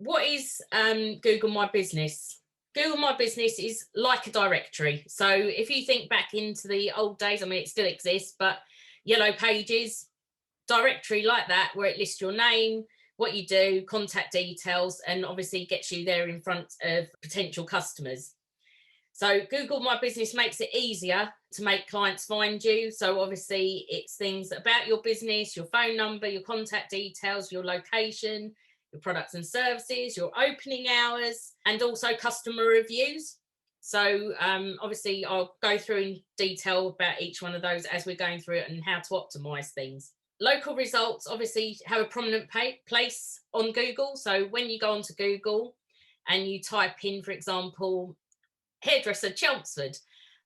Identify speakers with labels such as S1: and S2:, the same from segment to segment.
S1: what is Google My Business? Google My Business is like a directory. So if you think back into the old days, I mean, it still exists, but Yellow Pages, directory like that, where it lists your name, what you do, contact details, and obviously gets you there in front of potential customers. So Google My Business makes it easier to make clients find you. So obviously it's things about your business, your phone number, your contact details, your location, your products and services, your opening hours, and also customer reviews. So obviously I'll go through in detail about each one of those as we're going through it and how to optimize things. Local results obviously have a prominent place on Google. So when you go onto Google and you type in, for example, hairdresser Chelmsford,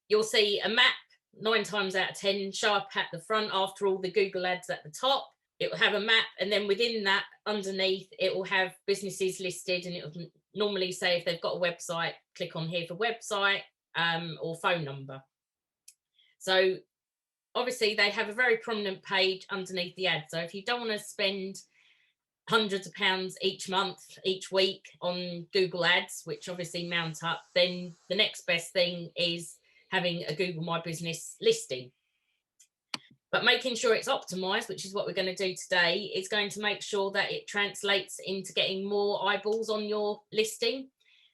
S1: you'll see a map 9 times out of 10 show up at the front after all the Google ads at the top. It will have a map, and then within that, underneath, it will have businesses listed, and it will normally say if they've got a website, click on here for website or phone number. So obviously they have a very prominent page underneath the ad. So if you don't want to spend hundreds of pounds each month, each week on Google ads, which obviously mount up, then the next best thing is having a Google My Business listing. But making sure it's optimized, which is what we're going to do today, is going to make sure that it translates into getting more eyeballs on your listing.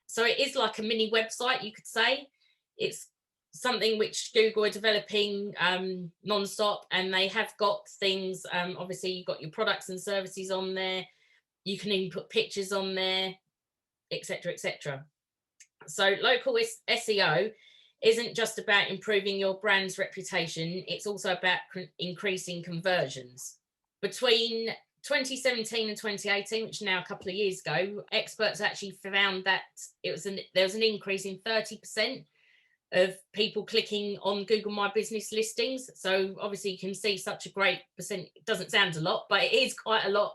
S1: So it is like a mini website, you could say. It's something which Google are developing non-stop, and they have got things, obviously you've got your products and services on there, you can even put pictures on there, etc., etc. So local SEO isn't just about improving your brand's reputation, it's also about increasing conversions. Between 2017 and 2018, which is now a couple of years ago, experts actually found that there was an increase in 30% of people clicking on Google My Business listings. So obviously you can see such a great percent. It doesn't sound a lot, but it is quite a lot,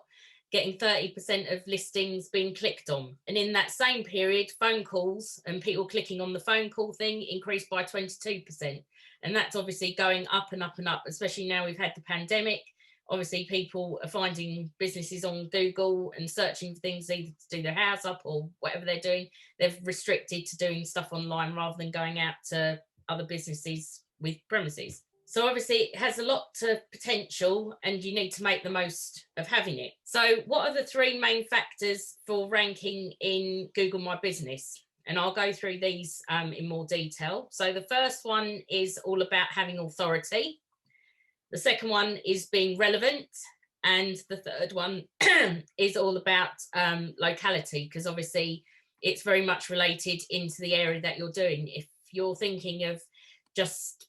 S1: getting 30% of listings being clicked on. And in that same period, phone calls and people clicking on the phone call thing increased by 22%. And that's obviously going up and up and up, especially now we've had the pandemic. Obviously people are finding businesses on Google and searching for things either to do their house up or whatever they're doing. They've restricted to doing stuff online rather than going out to other businesses with premises. So obviously it has a lot of potential and you need to make the most of having it. So what are the 3 main factors for ranking in Google My Business? And I'll go through these in more detail. So the first one is all about having authority. The second one is being relevant. And the third one is all about locality, because obviously it's very much related into the area that you're doing. If you're thinking of just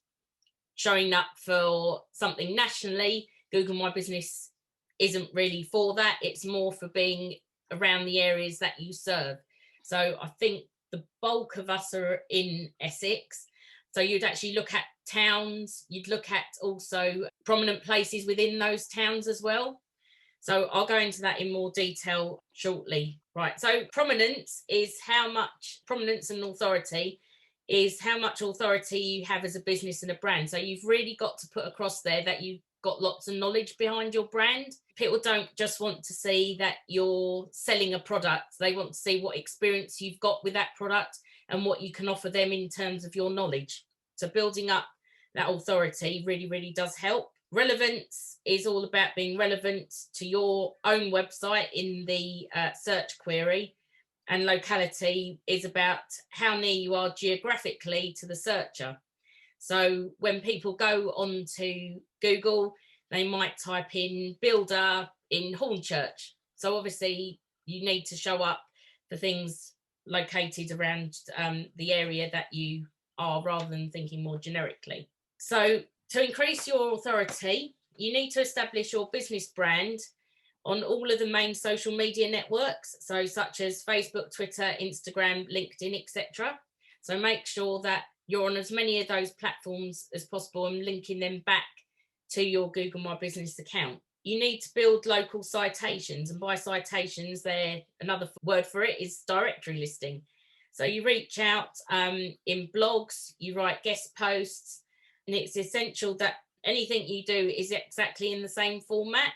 S1: showing up for something nationally, Google My Business isn't really for that. It's more for being around the areas that you serve. So I think the bulk of us are in Essex. So you'd actually look at towns, you'd look at also prominent places within those towns as well. So I'll go into that in more detail shortly. Right, so prominence and authority is how much authority you have as a business and a brand. So you've really got to put across there that you've got lots of knowledge behind your brand. People don't just want to see that you're selling a product. They want to see what experience you've got with that product and what you can offer them in terms of your knowledge. So building up that authority really, really does help. Relevance is all about being relevant to your own website in the search query. And locality is about how near you are geographically to the searcher. So when people go onto Google, they might type in builder in Hornchurch. So obviously you need to show up for things located around the area that you are, rather than thinking more generically. So to increase your authority, you need to establish your business brand on all of the main social media networks, so such as Facebook, Twitter, Instagram, LinkedIn, etc. So make sure that you're on as many of those platforms as possible and linking them back to your Google My Business account. You need to build local citations, and by citations, another word for it is directory listing. So you reach out in blogs, you write guest posts, and it's essential that anything you do is exactly in the same format.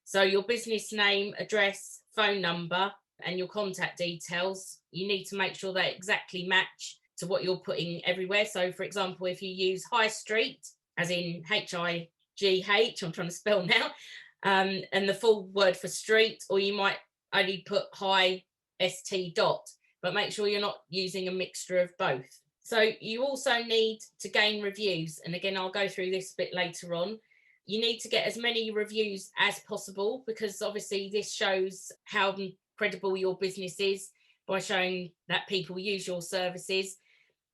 S1: So your business name, address, phone number, and your contact details, you need to make sure they exactly match to what you're putting everywhere. So for example, if you use high street, as in HIGH, I'm trying to spell now, and the full word for street, or you might only put high ST dot, but make sure you're not using a mixture of both. So you also need to gain reviews. And again, I'll go through this a bit later on. You need to get as many reviews as possible, because obviously this shows how credible your business is by showing that people use your services.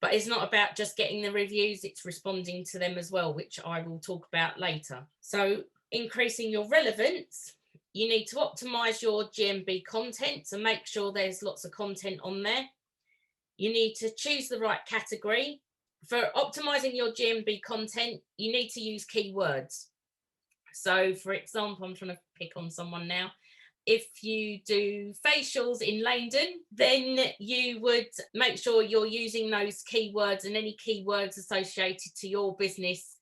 S1: But it's not about just getting the reviews, it's responding to them as well, which I will talk about later. So increasing your relevance, you need to optimize your GMB content to make sure there's lots of content on there. You need to choose the right category. For optimizing your GMB content, you need to use keywords. So for example, I'm trying to pick on someone now. If you do facials in London, then you would make sure you're using those keywords and any keywords associated to your business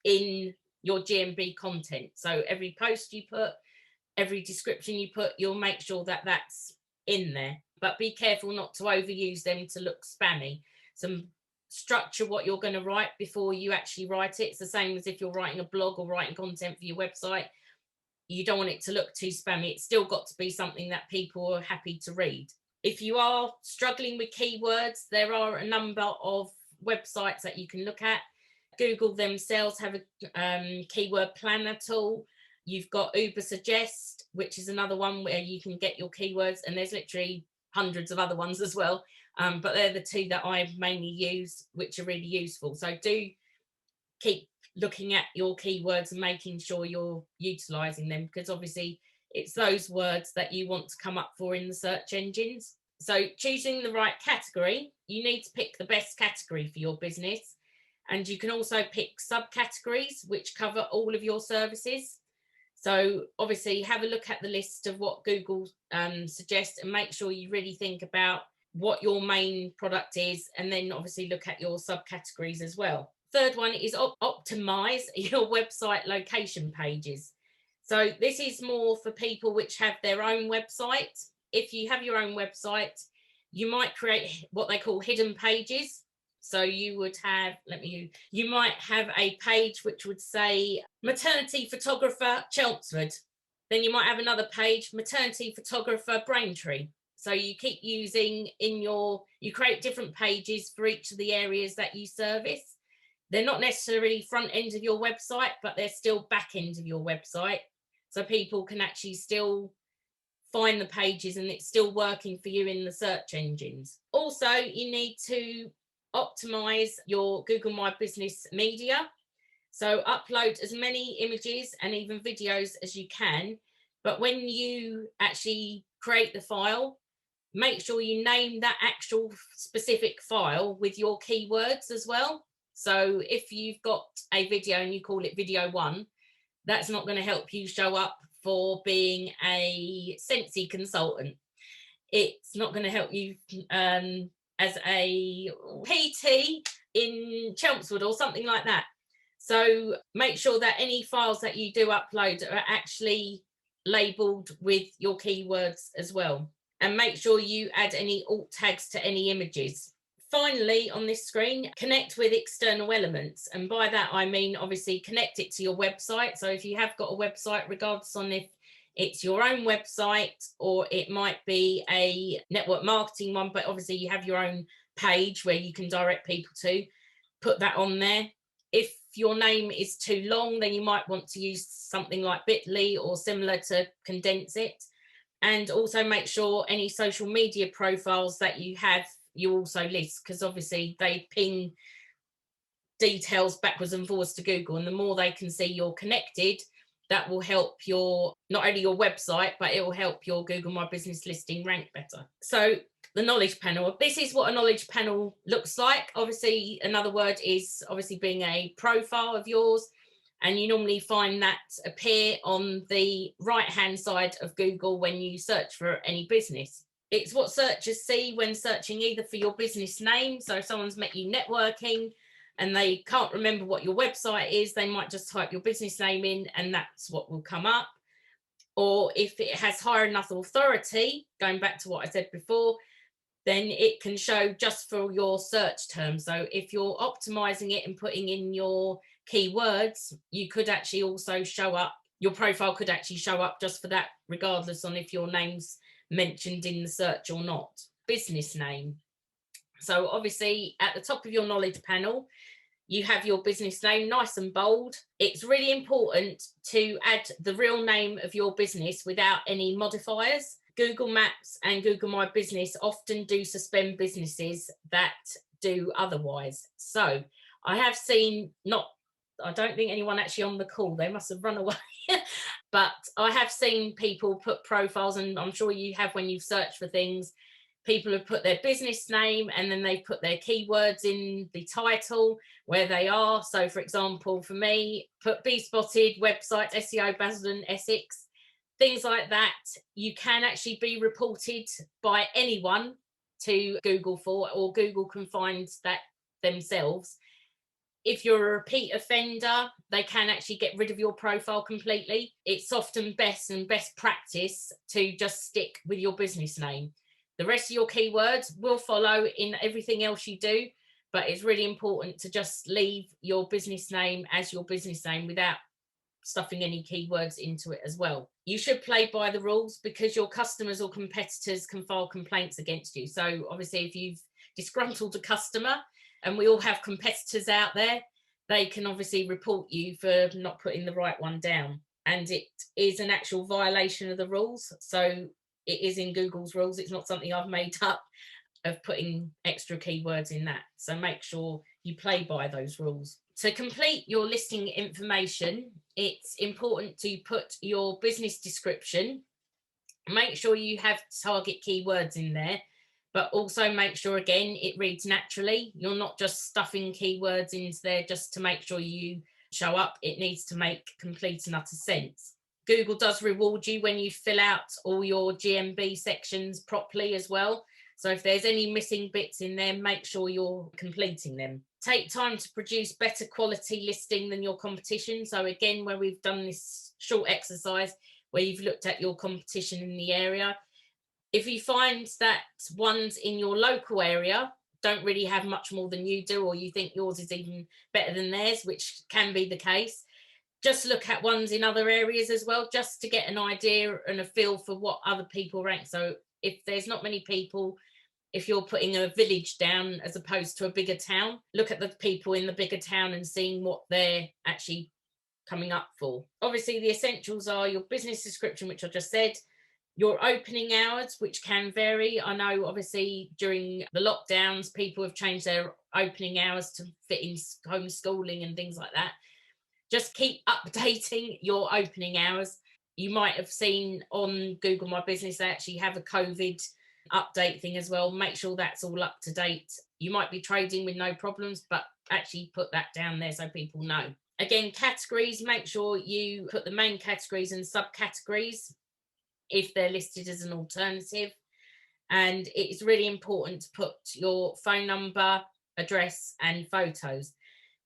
S1: in your GMB content. So every post you put, every description you put, you'll make sure that that's in there. But be careful not to overuse them to look spammy. So structure what you're going to write before you actually write it. It's the same as if you're writing a blog or writing content for your website. You don't want it to look too spammy. It's still got to be something that people are happy to read. If you are struggling with keywords, there are a number of websites that you can look at. Google themselves have a keyword planner tool. You've got Uber Suggest, which is another one where you can get your keywords, and there's literally hundreds of other ones as well. But they're the two that I mainly use, which are really useful. So do keep looking at your keywords and making sure you're utilizing them, because obviously it's those words that you want to come up for in the search engines. So choosing the right category, you need to pick the best category for your business, and you can also pick subcategories which cover all of your services. So obviously have a look at the list of what Google suggests and make sure you really think about what your main product is, and then obviously look at your subcategories as well. Third one is optimize your website location pages. So this is more for people which have their own website. If you have your own website, you might create what they call hidden pages. So you would have, you might have a page which would say maternity photographer Chelmsford. Then you might have another page, maternity photographer Braintree. So you keep using you create different pages for each of the areas that you service. They're not necessarily front end of your website, but they're still back end of your website. So people can actually still find the pages and it's still working for you in the search engines. Also, you need to optimize your Google My Business media. So upload as many images and even videos as you can. But when you actually create the file, make sure you name that actual specific file with your keywords as well. So if you've got a video and you call it video 1, that's not going to help you show up for being a Sensi consultant. It's not going to help you as a PT in Chelmsford or something like that. So make sure that any files that you do upload are actually labeled with your keywords as well. And make sure you add any alt tags to any images. Finally, on this screen, connect with external elements. And by that, I mean, obviously, connect it to your website. So if you have got a website, regardless on if it's your own website or it might be a network marketing one, but obviously you have your own page where you can direct people to, put that on there. If your name is too long, then you might want to use something like bit.ly or similar to condense it. And also make sure any social media profiles that you have, you also list, because obviously they ping details backwards and forwards to Google, and the more they can see you're connected, that will help not only your website, but it will help your Google My Business listing rank better. So the knowledge panel, this is what a knowledge panel looks like. Obviously, another word is obviously being a profile of yours, and you normally find that appear on the right hand side of Google when you search for any business. It's what searchers see when searching either for your business name. So if someone's met you networking and they can't remember what your website is, they might just type your business name in and that's what will come up. or if it has higher enough authority, going back to what I said before, then it can show just for your search term. So if you're optimizing it and putting in your keywords, you could actually also show up, your profile could actually show up just for that, regardless on if your name's mentioned in the search or not. Business name. So obviously at the top of your knowledge panel, you have your business name, nice and bold. It's really important to add the real name of your business without any modifiers. Google Maps and Google My Business often do suspend businesses that do otherwise. So I have seen, I don't think anyone actually on the call, they must have run away. But I have seen people put profiles, and I'm sure you have when you've searched for things, people have put their business name and then they put their keywords in the title where they are. So for example, for me, put Be Spotted, website, SEO, Basildon, Essex, things like that. You can actually be reported by anyone to Google for, or Google can find that themselves. If you're a repeat offender, they can actually get rid of your profile completely. It's often best practice to just stick with your business name. The rest of your keywords will follow in everything else you do, but it's really important to just leave your business name as your business name without stuffing any keywords into it as well. You should play by the rules, because your customers or competitors can file complaints against you. So obviously if you've disgruntled a customer, and we all have competitors out there, they can obviously report you for not putting the right one down. And it is an actual violation of the rules. So it is in Google's rules. It's not something I've made up, of putting extra keywords in that. So make sure you play by those rules. To complete your listing information, it's important to put your business description. Make sure you have target keywords in there, but also make sure, again, it reads naturally. You're not just stuffing keywords into there just to make sure you show up. It needs to make complete and utter sense. Google does reward you when you fill out all your GMB sections properly as well. So if there's any missing bits in there, make sure you're completing them. Take time to produce better quality listing than your competition. So again, where we've done this short exercise where you've looked at your competition in the area, if you find that ones in your local area don't really have much more than you do, or you think yours is even better than theirs, which can be the case, just look at ones in other areas as well, just to get an idea and a feel for what other people rank. So if there's not many people, if you're putting a village down as opposed to a bigger town, look at the people in the bigger town and seeing what they're actually coming up for. Obviously, the essentials are your business description, which I just said, your opening hours, which can vary. I know obviously during the lockdowns, people have changed their opening hours to fit in homeschooling and things like that. Just keep updating your opening hours. You might have seen on Google My Business, they actually have a COVID update thing as well. Make sure that's all up to date. You might be trading with no problems, but actually put that down there so people know. Again, categories, make sure you put the main categories and subcategories if they're listed as an alternative. And it's really important to put your phone number, address and photos.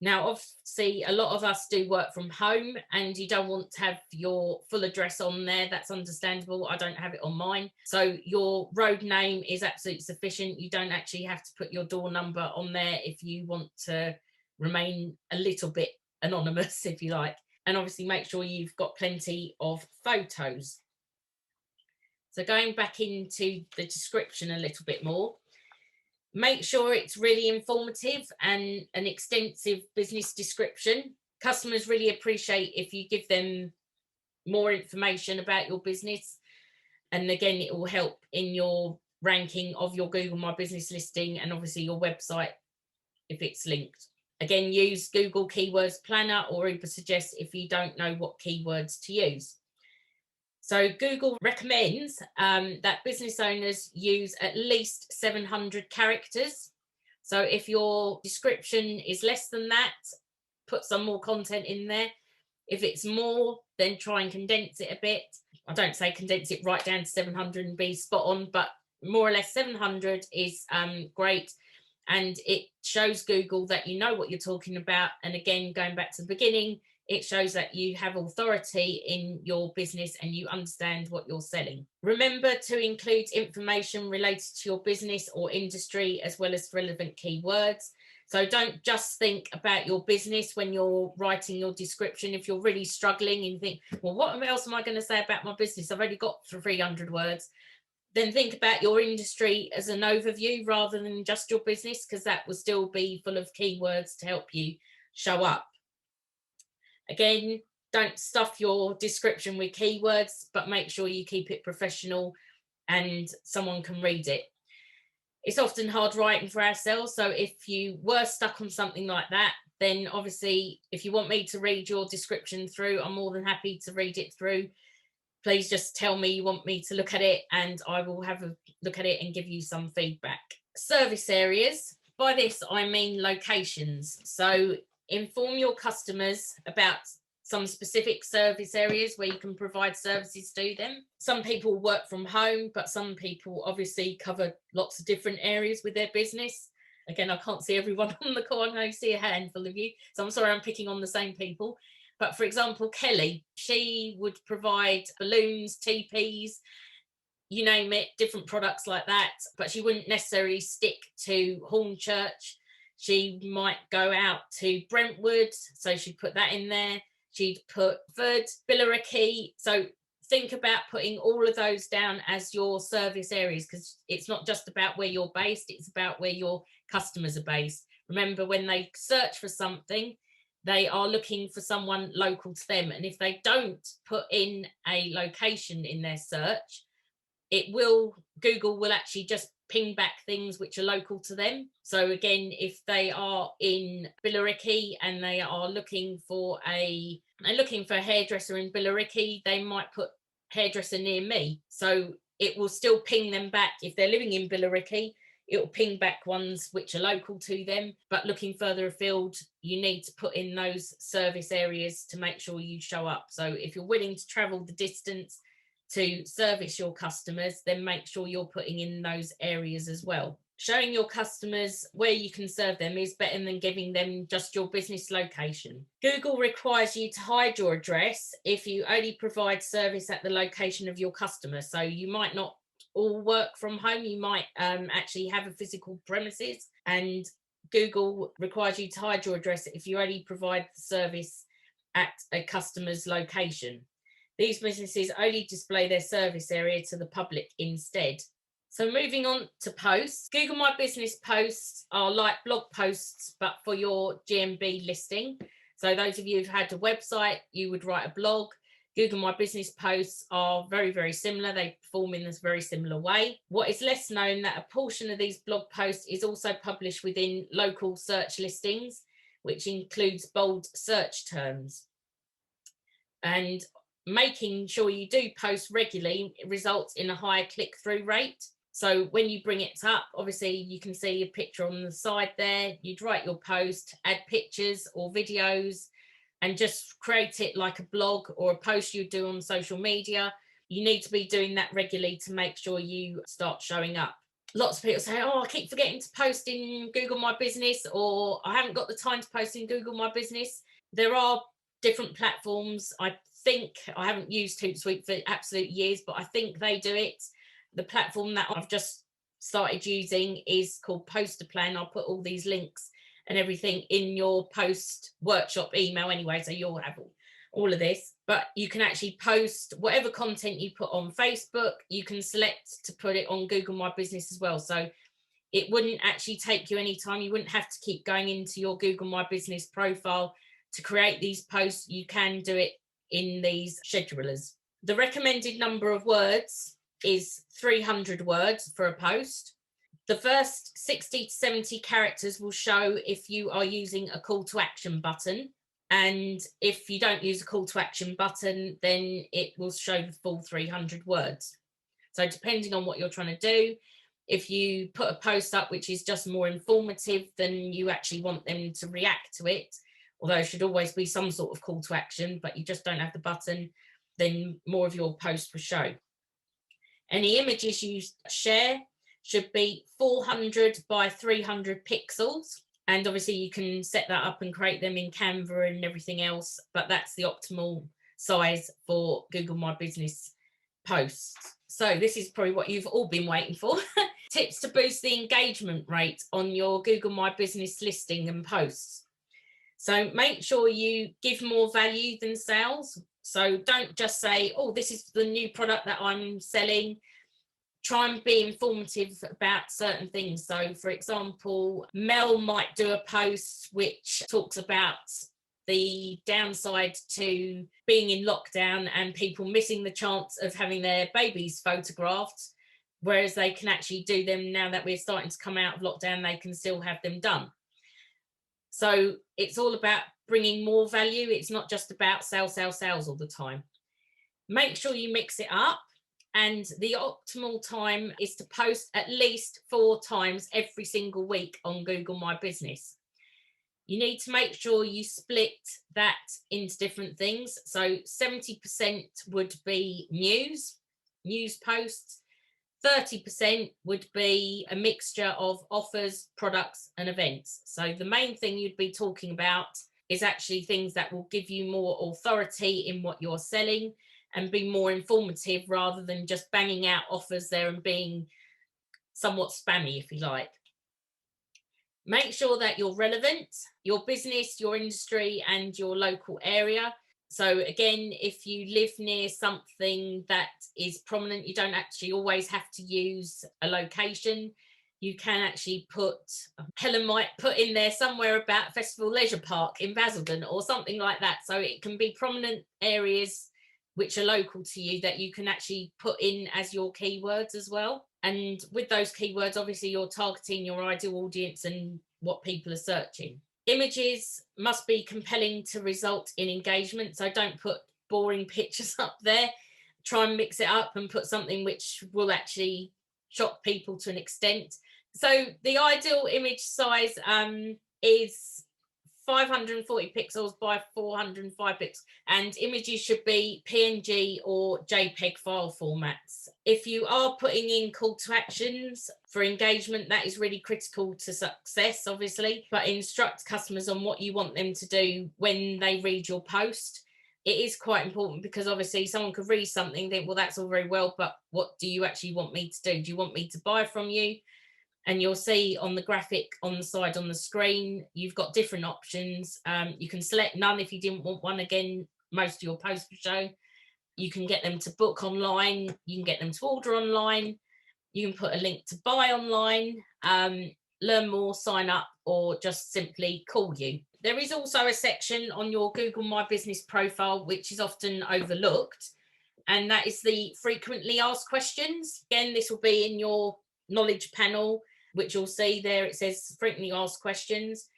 S1: Now, obviously, a lot of us do work from home and you don't want to have your full address on there. That's understandable. I don't have it on mine. So your road name is absolutely sufficient. You don't actually have to put your door number on there if you want to remain a little bit anonymous, if you like. And obviously make sure you've got plenty of photos. So going back into the description a little bit more, make sure it's really informative and an extensive business description. Customers really appreciate if you give them more information about your business. And again, it will help in your ranking of your Google My Business listing and obviously your website if it's linked. Again, use Google Keywords Planner or Ubersuggest if you don't know what keywords to use. So Google recommends that business owners use at least 700 characters. So if your description is less than that, put some more content in there. If it's more, then try and condense it a bit. I don't say condense it right down to 700 and be spot on, but more or less 700 is great. And it shows Google that you know what you're talking about. And again, going back to the beginning, It shows that you have authority in your business and you understand what you're selling. Remember to include information related to your business or industry as well as relevant keywords. So don't just think about your business when you're writing your description. If you're really struggling and you think, well, what else am I going to say about my business? I've only got 300 words. Then think about your industry as an overview rather than just your business, because that will still be full of keywords to help you show up. Again, don't stuff your description with keywords, but make sure you keep it professional and someone can read it. It's often hard writing for ourselves, so if you were stuck on something like that, then obviously if you want me to read your description through, I'm more than happy to read it through. Please just tell me you want me to look at it and I will have a look at it and give you some feedback. Service areas. By this, I mean locations. So inform your customers about some specific service areas where you can provide services to them. Some people work from home, but some people obviously cover lots of different areas with their business. Again, I can't see everyone on the call. I can only see a handful of you. So I'm sorry I'm picking on the same people. But for example, Kelly, she would provide balloons, teepees, you name it, different products like that. But she wouldn't necessarily stick to Hornchurch. She might go out to Brentwood, so she'd put that in there. She'd put Ford, Billericay. So think about putting all of those down as your service areas, because it's not just about where you're based, it's about where your customers are based. Remember, when they search for something, they are looking for someone local to them. And if they don't put in a location in their search, Google will actually just ping back things which are local to them. So again, if they are in Billericay and they are looking for a hairdresser in Billericay, they might put hairdresser near me. So it will still ping them back. If they're living in Billericay, it will ping back ones which are local to them. But looking further afield, you need to put in those service areas to make sure you show up. So if you're willing to travel the distance to service your customers, then make sure you're putting in those areas as well. Showing your customers where you can serve them is better than giving them just your business location. Google requires you to hide your address if you only provide service at the location of your customer. So you might not all work from home, you might actually have a physical premises, and Google requires you to hide your address if you only provide the service at a customer's location. These businesses only display their service area to the public instead. So moving on to posts. Google My Business posts are like blog posts, but for your GMB listing. So those of you who've had a website, you would write a blog. Google My Business posts are very, very similar. They perform in this very similar way. What is less known, that a portion of these blog posts is also published within local search listings, which includes bold search terms. And making sure you do post regularly results in a higher click-through rate. So when you bring it up, obviously you can see a picture on the side there. You'd write your post, add pictures or videos, and just create it like a blog or a post you do on social media. You need to be doing that regularly to make sure you start showing up. Lots of people say, oh, I keep forgetting to post in Google My Business, or I haven't got the time to post in Google My Business. There are different platforms. I think, I haven't used Hootsuite for absolute years, but I think they do it. The platform that I've just started using is called Poster Plan. I'll put all these links and everything in your post workshop email anyway, so you'll have all of this. But you can actually post whatever content you put on Facebook. You can select to put it on Google My Business as well. So it wouldn't actually take you any time. You wouldn't have to keep going into your Google My Business profile to create these posts. You can do it in these schedulers. The recommended number of words is 300 words for a post. The first 60 to 70 characters will show if you are using a call to action button. And if you don't use a call to action button, then it will show the full 300 words. So depending on what you're trying to do, if you put a post up which is just more informative, then you actually want them to react to it, although there should always be some sort of call to action, but you just don't have the button, then more of your post will show. Any images you share should be 400 by 300 pixels. And obviously you can set that up and create them in Canva and everything else, but that's the optimal size for Google My Business posts. So this is probably what you've all been waiting for. Tips to boost the engagement rate on your Google My Business listing and posts. So make sure you give more value than sales. So don't just say, oh, this is the new product that I'm selling. Try and be informative about certain things. So for example, Mel might do a post which talks about the downside to being in lockdown and people missing the chance of having their babies photographed, whereas they can actually do them now that we're starting to come out of lockdown, they can still have them done. So it's all about bringing more value. It's not just about sales all the time. Make sure you mix it up. And the optimal time is to post at least 4 times every single week on Google My Business. You need to make sure you split that into different things. So 70% would be news posts. 30% would be a mixture of offers, products, and events. So the main thing you'd be talking about is actually things that will give you more authority in what you're selling and be more informative rather than just banging out offers there and being somewhat spammy, if you like. Make sure that you're relevant, your business, your industry, and your local area. So again, if you live near something that is prominent, you don't actually always have to use a location. You can actually Helen might put in there somewhere about Festival Leisure Park in Basildon or something like that. So it can be prominent areas which are local to you that you can actually put in as your keywords as well. And with those keywords, obviously you're targeting your ideal audience and what people are searching. Images must be compelling to result in engagement. So don't put boring pictures up there. Try and mix it up and put something which will actually shock people to an extent. So the ideal image size is 540 pixels by 405 pixels, and images should be PNG or JPEG file formats. If you are putting in call to actions for engagement, that is really critical to success, obviously, but instruct customers on what you want them to do when they read your post. It is quite important because obviously someone could read something and think, well, that's all very well, but what do you actually want me to do? Do you want me to buy from you? And you'll see on the graphic on the side on the screen, you've got different options. You can select none if you didn't want one. Again, most of your posts will show. You can get them to book online. You can get them to order online. You can put a link to buy online, learn more, sign up, or just simply call you. There is also a section on your Google My Business profile, which is often overlooked, and that is the frequently asked questions. Again, this will be in your knowledge panel, which you'll see there. It says frequently asked questions.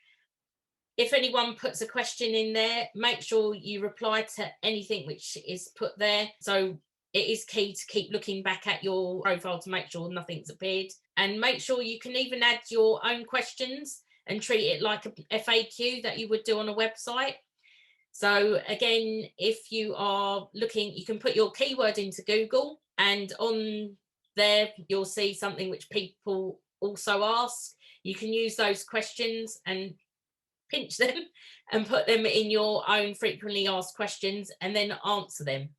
S1: If anyone puts a question in there, make sure you reply to anything which is put there. So it is key to keep looking back at your profile to make sure nothing's appeared, and make sure you can even add your own questions and treat it like a FAQ that you would do on a website. So again, if you are looking, you can put your keyword into Google, and on there you'll see something which people also ask. You can use those questions and pinch them and put them in your own frequently asked questions and then answer them.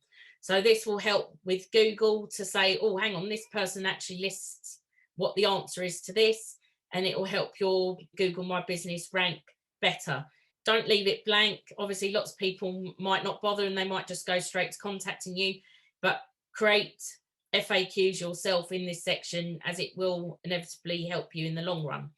S1: So this will help with Google to say, oh, hang on, this person actually lists what the answer is to this, and it will help your Google My Business rank better. Don't leave it blank. Obviously, lots of people might not bother and they might just go straight to contacting you, but create FAQs yourself in this section, as it will inevitably help you in the long run.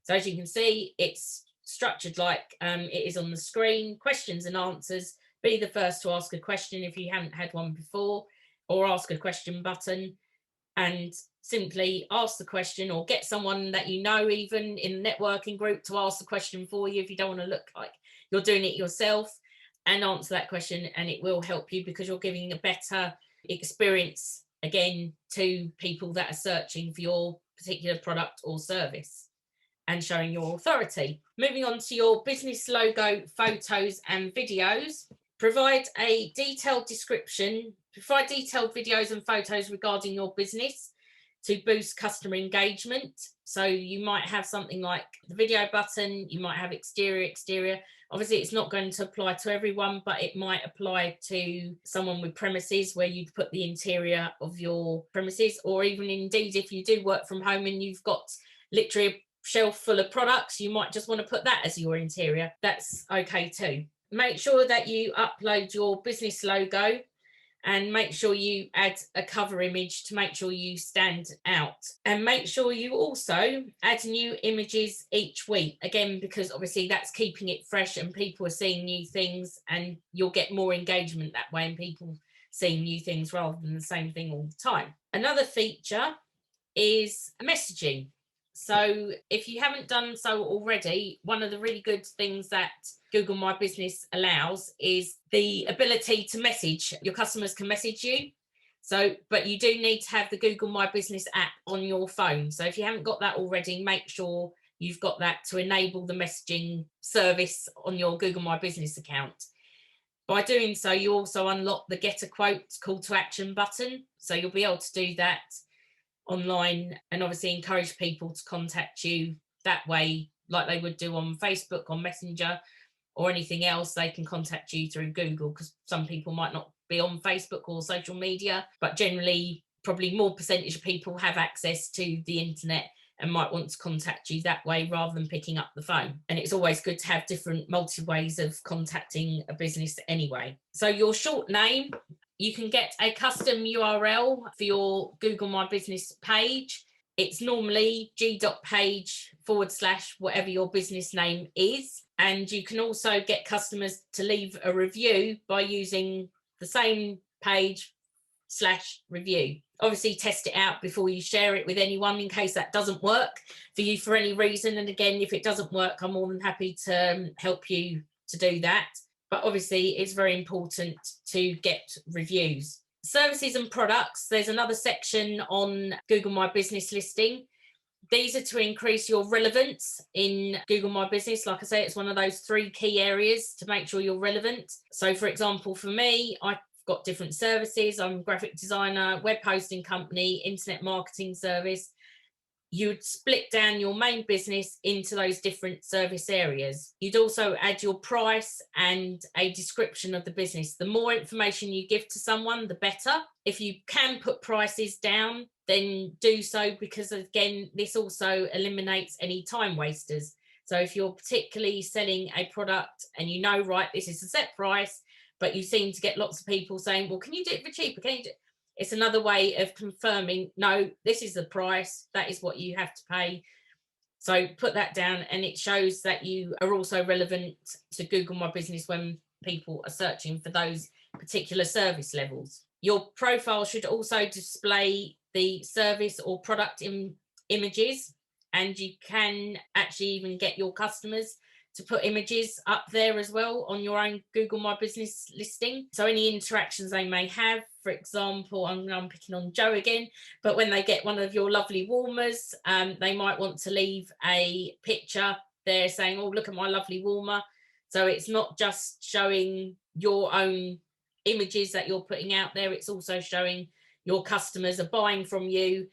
S1: So as you can see, it's structured like it is on the screen. Questions and answers. Be the first to ask a question if you haven't had one before, or ask a question button, and simply ask the question, or get someone that you know even in a networking group to ask the question for you if you don't want to look like you're doing it yourself, and answer that question, and it will help you because you're giving a better experience again to people that are searching for your particular product or service and showing your authority. Moving on to your business logo, photos and videos. Provide a detailed description, provide detailed videos and photos regarding your business. to boost customer engagement. So you might have something like the video button, you might have exterior. Obviously, it's not going to apply to everyone, but it might apply to someone with premises where you'd put the interior of your premises, or even indeed if you do work from home and you've got literally a shelf full of products, you might just want to put that as your interior. That's okay too. Make sure that you upload your business logo, and make sure you add a cover image to make sure you stand out. And make sure you also add new images each week, again, because obviously that's keeping it fresh and people are seeing new things, and you'll get more engagement that way and people seeing new things rather than the same thing all the time. Another feature is messaging. So if you haven't done so already, one of the really good things that Google My Business allows is the ability to message. Your customers can message you. So, but you do need to have the Google My Business app on your phone. So if you haven't got that already, make sure you've got that to enable the messaging service on your Google My Business account. By doing so, you also unlock the Get a Quote call to action button. So you'll be able to do that online and obviously encourage people to contact you that way, like they would do on Facebook, on Messenger, or anything else. They can contact you through Google, because some people might not be on Facebook or social media, but generally probably more percentage of people have access to the internet and might want to contact you that way rather than picking up the phone. And it's always good to have different multi ways of contacting a business anyway. So your short name, you can get a custom URL for your Google My Business page. It's normally g.page / whatever your business name is. And you can also get customers to leave a review by using the same page / review. Obviously, test it out before you share it with anyone in case that doesn't work for you for any reason. And again, if it doesn't work, I'm more than happy to help you to do that. But obviously, it's very important to get reviews. Services and products, there's another section on Google My Business listing. These are to increase your relevance in Google My Business. Like I say, it's one of those 3 key areas to make sure you're relevant. So for example, for me, I've got different services. I'm a graphic designer, web hosting company, internet marketing service. You'd split down your main business into those different service areas. You'd also add your price and a description of the business. The more information you give to someone, the better. If you can put prices down, then do so, because again, this also eliminates any time wasters. So if you're particularly selling a product and you know, right, this is a set price, but you seem to get lots of people saying, well, can you do it for cheaper? Can you do it? It's another way of confirming, no, this is the price, that is what you have to pay. So put that down, and it shows that you are also relevant to Google My Business when people are searching for those particular service levels. Your profile should also display the service or product images, and you can actually even get your customers to put images up there as well on your own Google My Business listing. So any interactions they may have, for example, I'm picking on Joe again, but when they get one of your lovely warmers, they might want to leave a picture there saying, oh, look at my lovely warmer. So it's not just showing your own images that you're putting out there, it's also showing your customers are buying from you.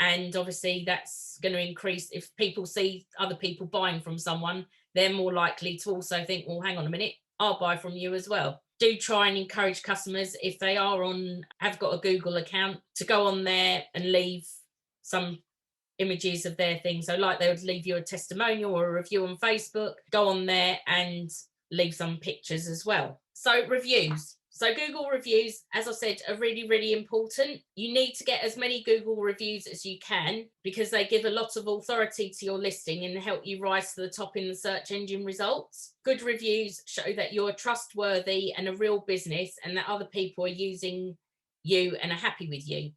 S1: And obviously that's going to increase, if people see other people buying from someone, they're more likely to also think, well, hang on a minute, I'll buy from you as well. Do try and encourage customers, if they have got a Google account, to go on there and leave some images of their thing. So like they would leave you a testimonial or a review on Facebook, go on there and leave some pictures as well. So reviews. So Google reviews, as I said, are really, really important. You need to get as many Google reviews as you can, because they give a lot of authority to your listing and help you rise to the top in the search engine results. Good reviews show that you're trustworthy and a real business, and that other people are using you and are happy with you.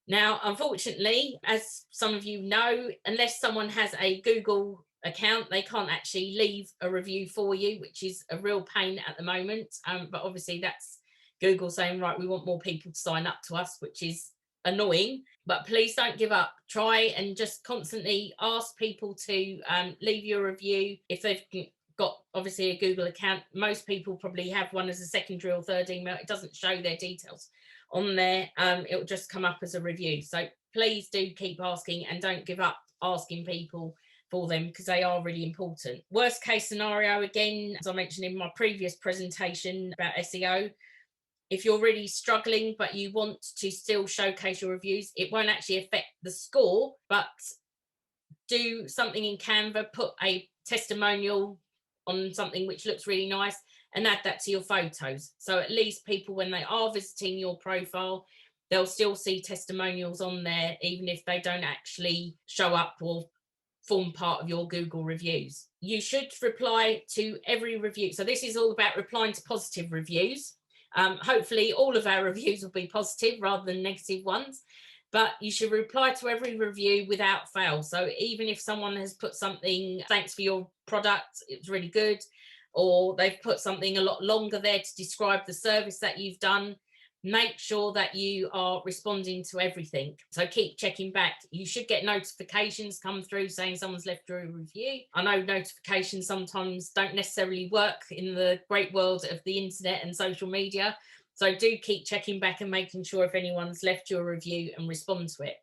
S1: Now, unfortunately, as some of you know, unless someone has a Google account, they can't actually leave a review for you, which is a real pain at the moment. But obviously that's Google saying, right, we want more people to sign up to us, which is annoying. But please don't give up. Try and just constantly ask people to leave you a review. If they've got obviously a Google account, most people probably have one as a secondary or third email. It doesn't show their details on there, it will just come up as a review. So please do keep asking and don't give up asking people for them, because they are really important. Worst case scenario, again, as I mentioned in my previous presentation about SEO, if you're really struggling but you want to still showcase your reviews, it won't actually affect the score, but do something in Canva, put a testimonial on something which looks really nice and add that to your photos. So at least people, when they are visiting your profile, they'll still see testimonials on there, even if they don't actually show up or form part of your Google reviews. You should reply to every review. So this is all about replying to positive reviews. Hopefully all of our reviews will be positive rather than negative ones, but you should reply to every review without fail. So even if someone has put something, thanks for your product, it was really good, or they've put something a lot longer there to describe the service that you've done, make sure that you are responding to everything. So keep checking back. You should get notifications come through saying someone's left you a review. I know notifications sometimes don't necessarily work in the great world of the internet and social media. So do keep checking back and making sure if anyone's left you a review and respond to it.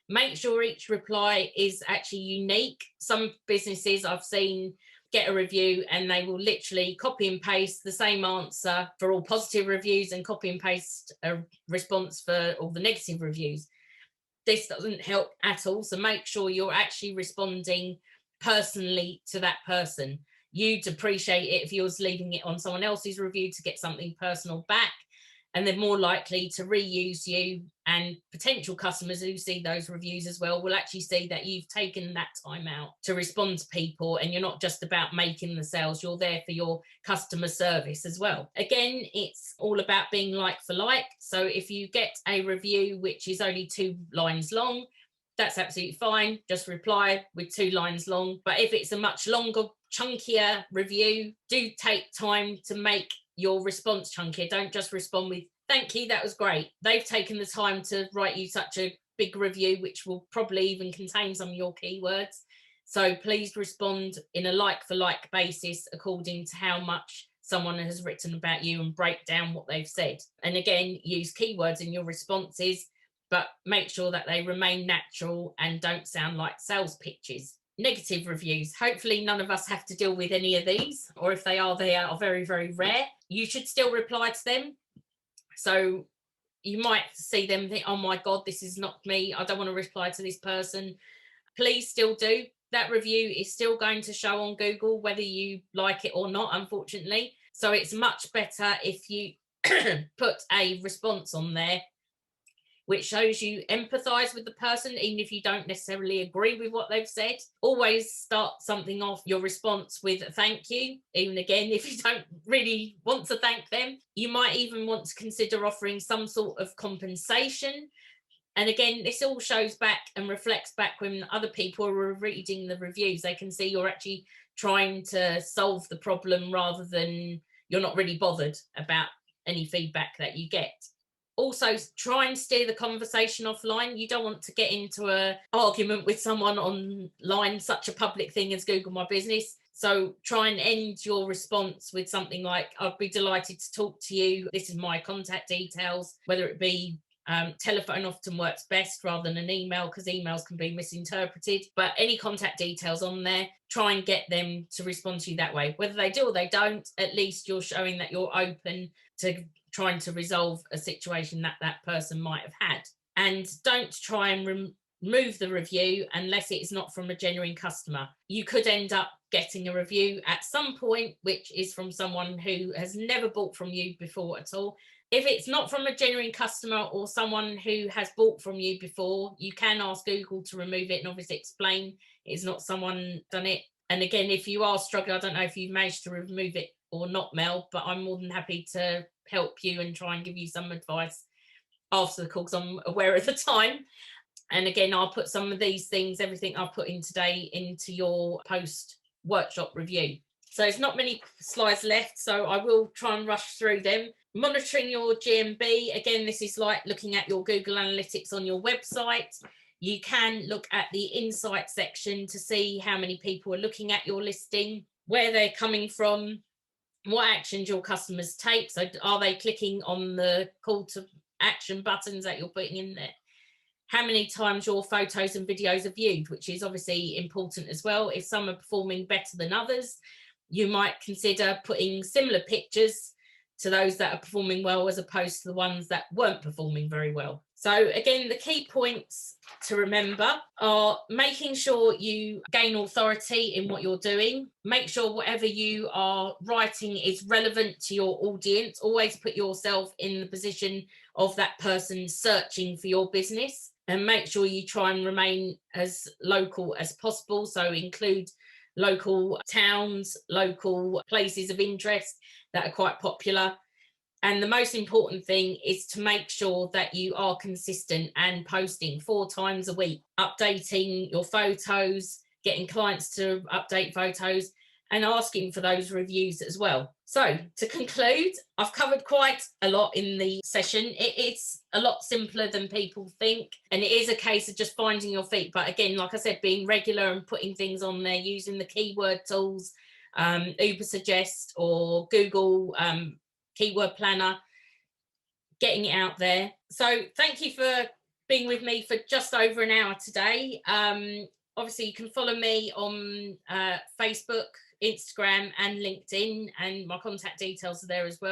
S1: Make sure each reply is actually unique. Some businesses I've seen get a review and they will literally copy and paste the same answer for all positive reviews and copy and paste a response for all the negative reviews. This doesn't help at all. So make sure you're actually responding personally to that person. You'd appreciate it if you was leaving it on someone else's review to get something personal back, and they're more likely to reuse you, and potential customers who see those reviews as well will actually see that you've taken that time out to respond to people, and you're not just about making the sales, you're there for your customer service as well. Again, it's all about being like for like. So if you get a review which is only 2 lines long, that's absolutely fine. Just reply with 2 lines long. But if it's a much longer, chunkier review, do take time to make your response chunkier. Don't just respond with thank you, that was great. They've taken the time to write you such a big review, which will probably even contain some of your keywords. So please respond in a like for like basis according to how much someone has written about you, and break down what they've said. And again, use keywords in your responses, but make sure that they remain natural and don't sound like sales pitches. Negative reviews. Hopefully none of us have to deal with any of these, or if they are very, very rare. You should still reply to them. So you might see them think, oh my God, this is not me. I don't want to reply to this person. Please still do. That review is still going to show on Google, whether you like it or not, unfortunately. So it's much better if you put a response on there which shows you empathize with the person, even if you don't necessarily agree with what they've said. Always start something off your response with a thank you, even again, if you don't really want to thank them. You might even want to consider offering some sort of compensation. And again, this all shows back and reflects back when other people are reading the reviews. They can see you're actually trying to solve the problem rather than you're not really bothered about any feedback that you get. Also, try and steer the conversation offline. You don't want to get into an argument with someone online, such a public thing as Google My Business. So try and end your response with something like, I'd be delighted to talk to you. This is my contact details, whether it be telephone often works best rather than an email, because emails can be misinterpreted. But any contact details on there, try and get them to respond to you that way. Whether they do or they don't, at least you're showing that you're open to trying to resolve a situation that that person might have had. And don't try and remove the review unless it is not from a genuine customer. You could end up getting a review at some point which is from someone who has never bought from you before at all. If it's not from a genuine customer or someone who has bought from you before, you can ask Google to remove it and obviously explain it's not someone done it. And again, if you are struggling, I don't know if you've managed to remove it or not, Mel, but I'm more than happy to help you and try and give you some advice after the call, because I'm aware of the time. And again, I'll put some of these things, everything I've put in today, into your post workshop review. So there's not many slides left, so I will try and rush through them. Monitoring your GMB. Again, this is like looking at your Google Analytics on your website. You can look at the insight section to see how many people are looking at your listing, where they're coming from, what actions your customers take. So are they clicking on the call to action buttons that you're putting in there? How many times your photos and videos are viewed, which is obviously important as well. If some are performing better than others, you might consider putting similar pictures to those that are performing well as opposed to the ones that weren't performing very well. So again, the key points to remember are making sure you gain authority in what you're doing. Make sure whatever you are writing is relevant to your audience. Always put yourself in the position of that person searching for your business, and make sure you try and remain as local as possible. So include local towns, local places of interest that are quite popular. And the most important thing is to make sure that you are consistent and posting 4 times a week, updating your photos, getting clients to update photos, and asking for those reviews as well. So to conclude, I've covered quite a lot in the session. It's a lot simpler than people think, and it is a case of just finding your feet. But again, like I said, being regular and putting things on there, using the keyword tools, Ubersuggest or Google keyword planner, getting it out there. So thank you for being with me for just over an hour today. Obviously you can follow me on Facebook, Instagram and LinkedIn, and my contact details are there as well.